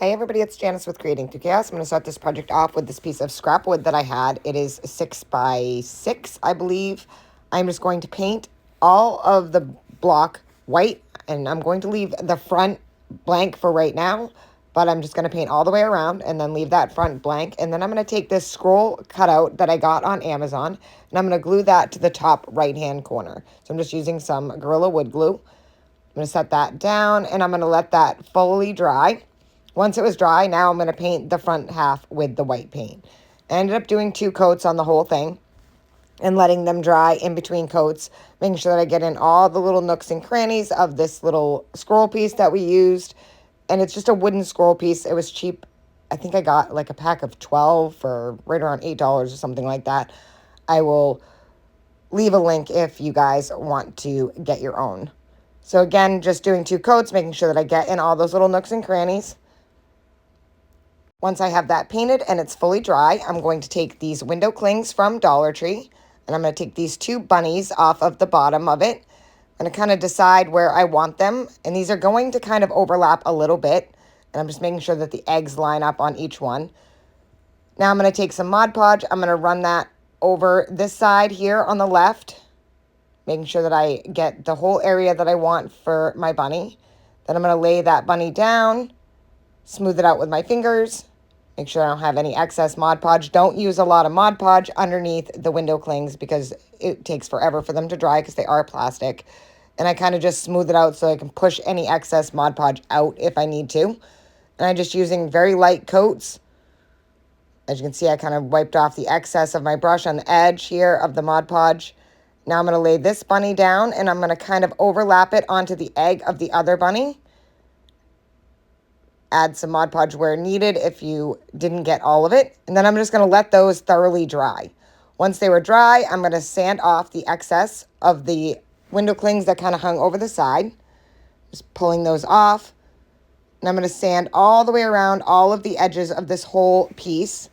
Hey everybody, it's Janice with Creating Through Chaos. I'm going to start this project off with this piece of scrap wood that I had. It is 6 by 6, I believe. I'm just going to paint all of the block white, and I'm going to leave the front blank for right now, but I'm just going to paint all the way around and then leave that front blank. And then I'm going to take this scroll cutout that I got on Amazon, and I'm going to glue that to the top right-hand corner. So I'm just using some Gorilla Wood glue. I'm going to set that down, and I'm going to let that fully dry. Once it was dry, now I'm going to paint the front half with the white paint. I ended up doing 2 coats on the whole thing and letting them dry in between coats, making sure that I get in all the little nooks and crannies of this little scroll piece that we used. And it's just a wooden scroll piece. It was cheap. I think I got like a pack of 12 for right around $8 or something like that. I will leave a link if you guys want to get your own. So again, just doing 2 coats, making sure that I get in all those little nooks and crannies. Once I have that painted and it's fully dry, I'm going to take these window clings from Dollar Tree, and I'm going to take these 2 bunnies off of the bottom of it. I'm going to kind of decide where I want them, and these are going to kind of overlap a little bit, and I'm just making sure that the eggs line up on each one. Now I'm going to take some Mod Podge. I'm going to run that over this side here on the left, making sure that I get the whole area that I want for my bunny. Then I'm going to lay that bunny down, smooth it out with my fingers. Make sure I don't have any excess Mod Podge. Don't use a lot of Mod Podge underneath the window clings because it takes forever for them to dry because they are plastic. And I kind of just smooth it out so I can push any excess Mod Podge out if I need to. And I'm just using very light coats. As you can see, I kind of wiped off the excess of my brush on the edge here of the Mod Podge. Now I'm going to lay this bunny down, and I'm going to kind of overlap it onto the egg of the other bunny. Add some Mod Podge where needed if you didn't get all of it. And then I'm just going to let those thoroughly dry. Once they were dry, I'm going to sand off the excess of the window clings that kind of hung over the side. Just pulling those off. And I'm going to sand all the way around all of the edges of this whole piece.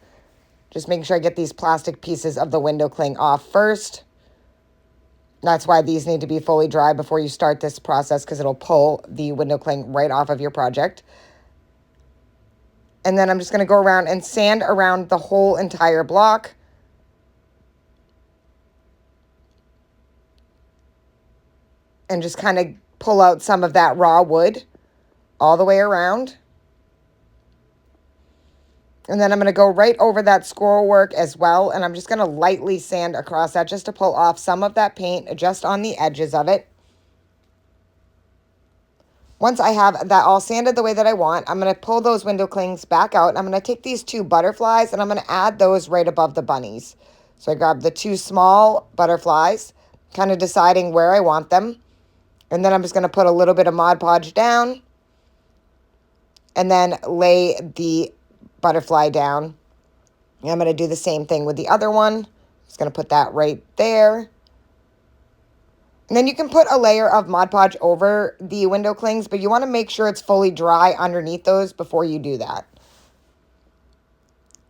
Just making sure I get these plastic pieces of the window cling off first. That's why these need to be fully dry before you start this process, because it'll pull the window cling right off of your project. And then I'm just going to go around and sand around the whole entire block. And just kind of pull out some of that raw wood all the way around. And then I'm going to go right over that scroll work as well. And I'm just going to lightly sand across that just to pull off some of that paint just on the edges of it. Once I have that all sanded the way that I want, I'm going to pull those window clings back out. I'm going to take these 2 butterflies, and I'm going to add those right above the bunnies. So I grab the 2 small butterflies, kind of deciding where I want them. And then I'm just going to put a little bit of Mod Podge down, and then lay the butterfly down. And I'm going to do the same thing with the other one. Just going to put that right there. And then you can put a layer of Mod Podge over the window clings, but you want to make sure it's fully dry underneath those before you do that.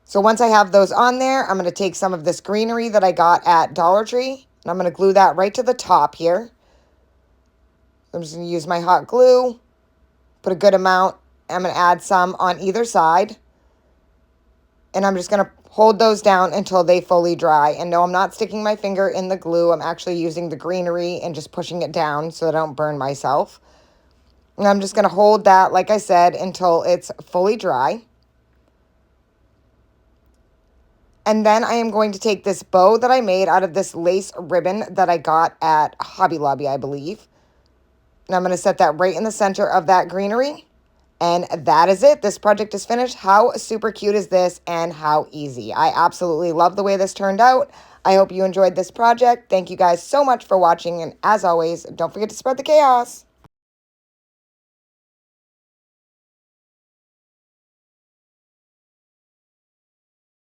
So once I have those on there, I'm going to take some of this greenery that I got at Dollar Tree, and I'm going to glue that right to the top here. I'm just going to use my hot glue, put a good amount. I'm going to add some on either side. And I'm just going to hold those down until they fully dry. And no, I'm not sticking my finger in the glue. I'm actually using the greenery and just pushing it down so that I don't burn myself. And I'm just going to hold that, like I said, until it's fully dry. And then I am going to take this bow that I made out of this lace ribbon that I got at Hobby Lobby, I believe. And I'm going to set that right in the center of that greenery. And that is it. This project is finished. How super cute is this, and how easy? I absolutely love the way this turned out. I hope you enjoyed this project. Thank you guys so much for watching. And as always, don't forget to spread the chaos.